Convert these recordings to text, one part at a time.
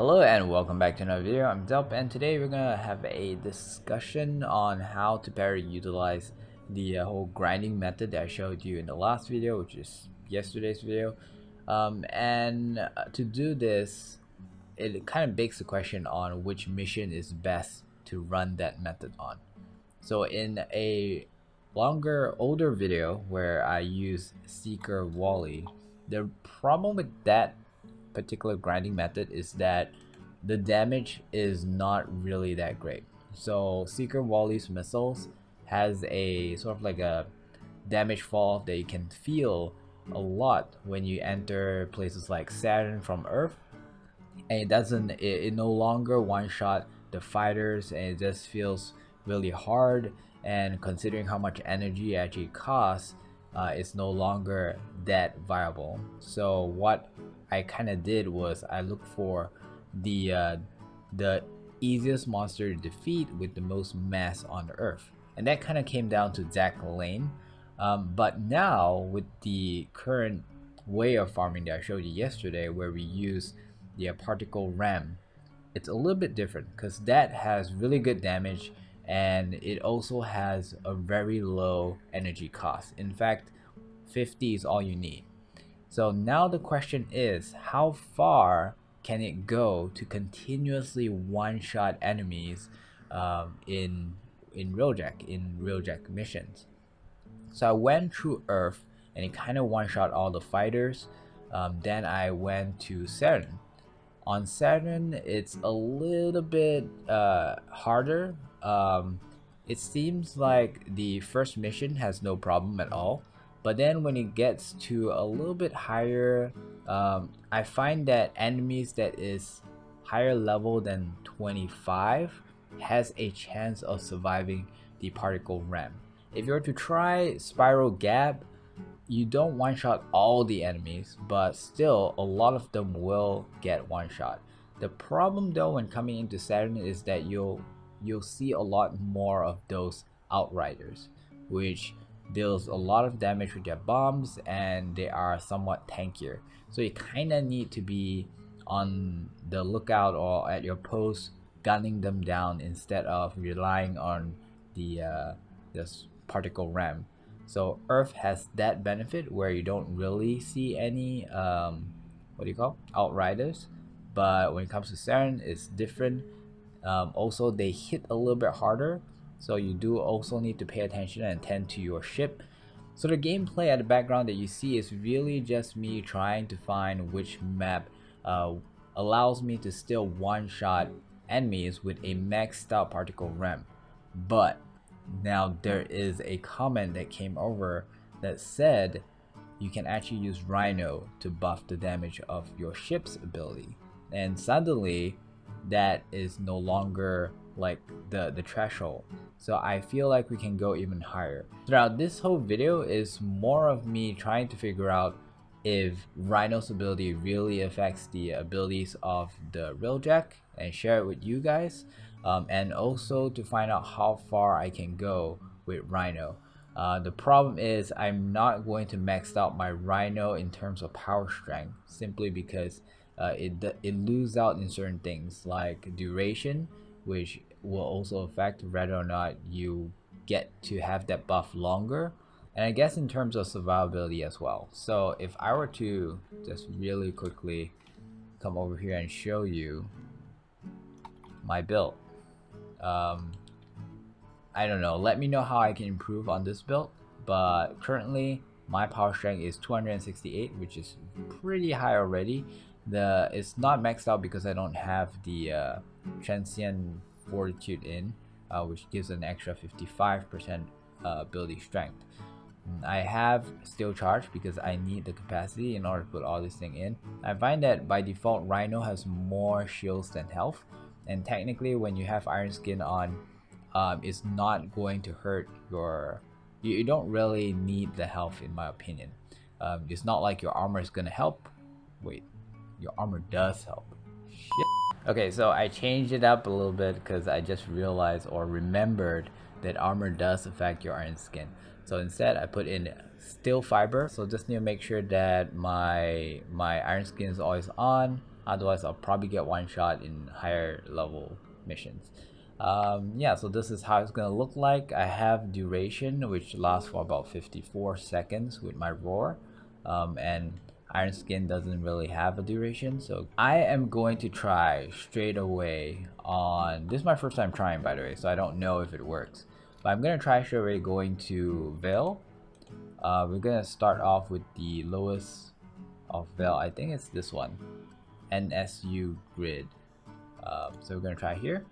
Hello and welcome back to another video. I'm Delp and today we're gonna have a discussion on how to better utilize the whole grinding method that I showed you in the last video, which is yesterday's video. To do this, it kind of begs the question on which mission is best to run that method on. So in a older video where I use Seeker Wally, the problem with that particular grinding method is that the damage is not really that great. So Seeker Wally's missiles has a sort of like a damage fall that you can feel a lot when you enter places like Saturn from Earth, and it no longer one shot the fighters, and it just feels really hard. And considering how much energy it actually costs, it's no longer that viable. So what I kind of did was I looked for the easiest monster to defeat with the most mass on the earth, and that kind of came down to Zack Lane. But now with the current way of farming that I showed you yesterday, where we use the particle ram, it's a little bit different because that has really good damage and it also has a very low energy cost. In fact, 50 is all you need. So now the question is, how far can it go to continuously one-shot enemies in Railjack missions? So I went through Earth and it kind of one-shot all the fighters. Then I went to Saturn. On Saturn, it's a little bit harder. It seems like the first mission has no problem at all, but then when it gets to a little bit higher, I find that enemies that is higher level than 25 has a chance of surviving the particle ram. If you were to try Spiral Gap, you don't one-shot all the enemies, but still a lot of them will get one-shot. The problem though when coming into Saturn is that you'll see a lot more of those Outriders, which deals a lot of damage with their bombs, and they are somewhat tankier. So you kind of need to be on the lookout or at your post gunning them down instead of relying on the this particle ram. So Earth has that benefit where you don't really see any Outriders, but when it comes to Saturn, it's different. Also, they hit a little bit harder, so you do also need to pay attention and tend to your ship. So the gameplay at the background that you see is really just me trying to find which map allows me to still one-shot enemies with a maxed out particle ram. But now there is a comment that came over that said you can actually use Rhino to buff the damage of your ship's ability, and suddenly that is no longer like the threshold. So I feel like we can go even higher. Throughout this whole video is more of me trying to figure out if Rhino's ability really affects the abilities of the Railjack and share it with you guys, and also to find out how far I can go with Rhino. The problem is I'm not going to max out my Rhino in terms of power strength, simply because it loses out in certain things like duration, which will also affect whether or not you get to have that buff longer, and I guess in terms of survivability as well. So if I were to just really quickly come over here and show you my build, I don't know, let me know how I can improve on this build, but currently my power strength is 268, which is pretty high already. It's not maxed out because I don't have the transient fortitude in, which gives an extra 55% ability strength. I have steel charge because I need the capacity in order to put all this thing in. I find that by default Rhino has more shields than health, and technically when you have iron skin on, it's not going to hurt your you don't really need the health, in my opinion. It's not like your armor is gonna help. Wait, your armor does help. Shit. Okay, so I changed it up a little bit because I just realized or remembered that armor does affect your iron skin. So instead I put in steel fiber. So just need to make sure that my iron skin is always on. Otherwise, I'll probably get one shot in higher level missions. Yeah, so this is how it's gonna look like. I have duration, which lasts for about 54 seconds with my roar, and Iron Skin doesn't really have a duration. So I am going to try straight away on, this is my first time trying, by the way, so I don't know if it works, but I'm gonna try straight away going to Veil. We're gonna start off with the lowest of Veil. I think it's this one, NSU grid. So we're gonna try here.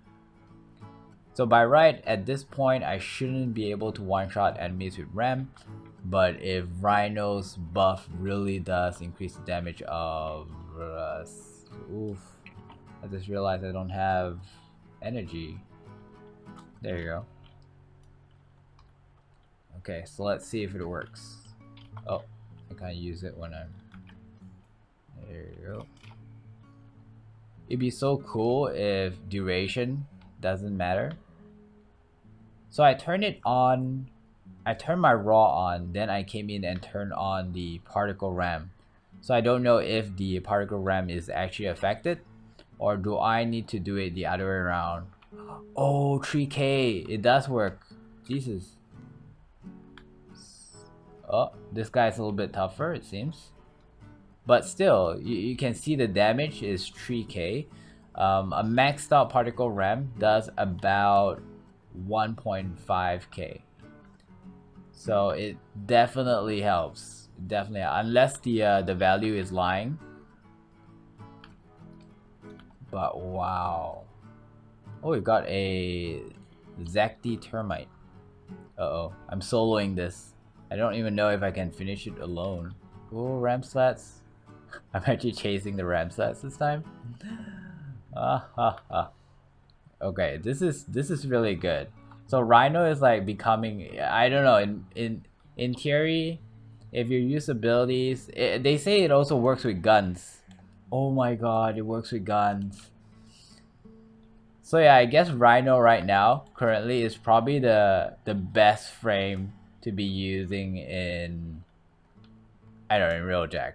So by right, at this point, I shouldn't be able to one-shot enemies with Ram, but if Rhino's buff really does increase the damage of oof, I just realized I don't have energy. There you go. Okay, so let's see if it works. Oh, I can't use it when I'm... There you go. It'd be so cool if duration doesn't matter. So I turned it on, I turned my raw on, then I came in and turned on the particle ram. So I don't know if the particle ram is actually affected, or do I need to do it the other way around? Oh, 3k, it does work. Jesus. Oh, this guy's a little bit tougher, it seems. But still, you can see the damage is 3k. A maxed out particle ram does about 1.5k. So it definitely helps. Definitely, unless the value is lying. But wow. Oh, we got a Zakti termite. Uh-oh, I'm soloing this. I don't even know if I can finish it alone. Oh, ram slats. I'm actually chasing the ram slats this time. Okay, this is really good. So Rhino is like becoming, I don't know, in theory, if you use abilities, they say it also works with guns. Oh my god, it works with guns. So yeah, I guess Rhino right now currently is probably the best frame to be using in, I don't know, in Railjack,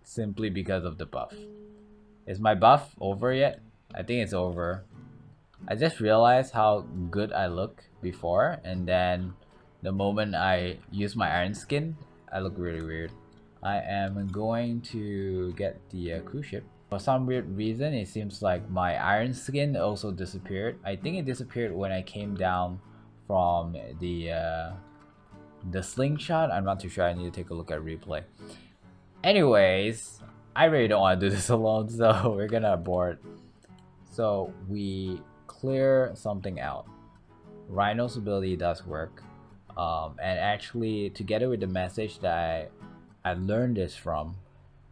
simply because of the buff. Is my buff over yet? I think it's over. I just realized how good I look before, and then the moment I use my iron skin, I look really weird. I am going to get the cruise ship. For some weird reason, it seems like my iron skin also disappeared. I think it disappeared when I came down from the slingshot. I'm not too sure. I need to take a look at replay. Anyways, I really don't want to do this alone, so we're gonna abort. So we clear something out. Rhino's ability does work, and actually together with the message that I learned this from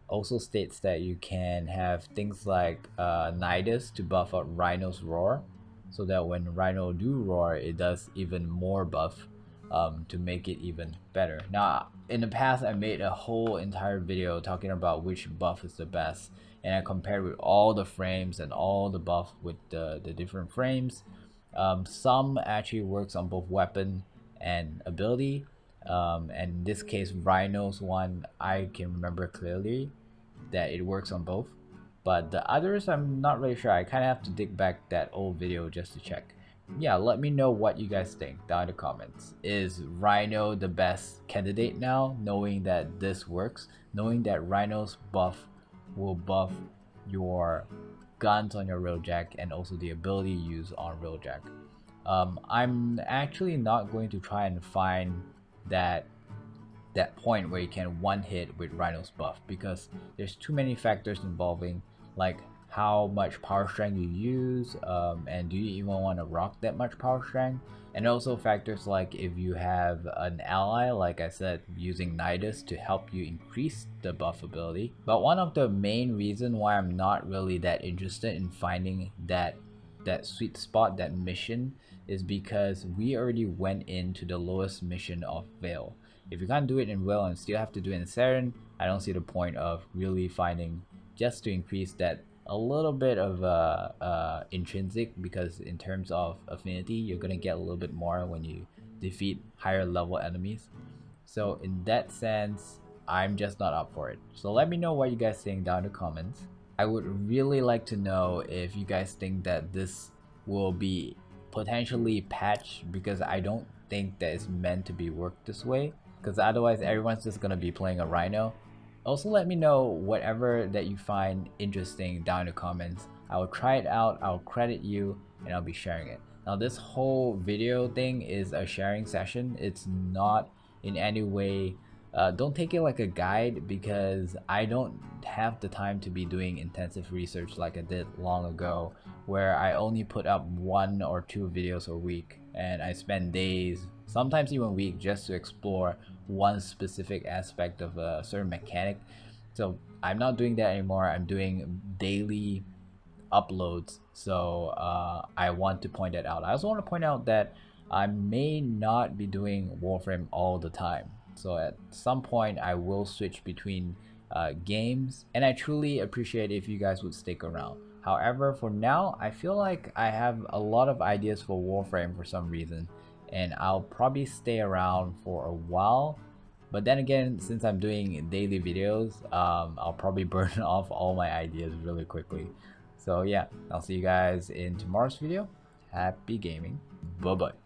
also states that you can have things like Nidus to buff up Rhino's roar, so that when Rhino do roar, it does even more buff to make it even better. Now in the past, I made a whole entire video talking about which buff is the best, and I compared with all the frames and all the buff with the different frames. Some actually works on both weapon and ability, and in this case Rhino's one, I can remember clearly that it works on both, but the others I'm not really sure. I kind of have to dig back that old video just to check. Yeah, let me know what you guys think down in the comments. Is Rhino the best candidate now, knowing that this works, knowing that Rhino's buff will buff your guns on your Railjack and also the ability you use on Railjack? I'm actually not going to try and find that point where you can one hit with Rhino's buff, because there's too many factors involving, like how much power strength you use, and do you even want to rock that much power strength, and also factors like if you have an ally, like I said, using Nidus to help you increase the buff ability. But one of the main reasons why I'm not really that interested in finding that sweet spot, that mission, is because we already went into the lowest mission of Veil. If you can't do it in Veil and still have to do it in Saren, I don't see the point of really finding just to increase that a little bit of intrinsic, because in terms of affinity, you're gonna get a little bit more when you defeat higher level enemies. So in that sense, I'm just not up for it. So let me know what you guys think down in the comments. I would really like to know if you guys think that this will be potentially patched, because I don't think that it's meant to be worked this way, because otherwise everyone's just gonna be playing a Rhino. Also, let me know whatever that you find interesting down in the comments. I will try it out, I'll credit you, and I'll be sharing it. Now this whole video thing is a sharing session. It's not in any way, don't take it like a guide, because I don't have the time to be doing intensive research like I did long ago, where I only put up 1 or 2 videos a week and I spend days, sometimes even week, just to explore one specific aspect of a certain mechanic. So I'm not doing that anymore. I'm doing daily uploads. So I want to point that out. I also want to point out that I may not be doing Warframe all the time. So at some point I will switch between games, and I truly appreciate if you guys would stick around. However, for now, I feel like I have a lot of ideas for Warframe for some reason, and I'll probably stay around for a while. But then again, since I'm doing daily videos, I'll probably burn off all my ideas really quickly. So yeah, I'll see you guys in tomorrow's video. Happy gaming. Bye bye.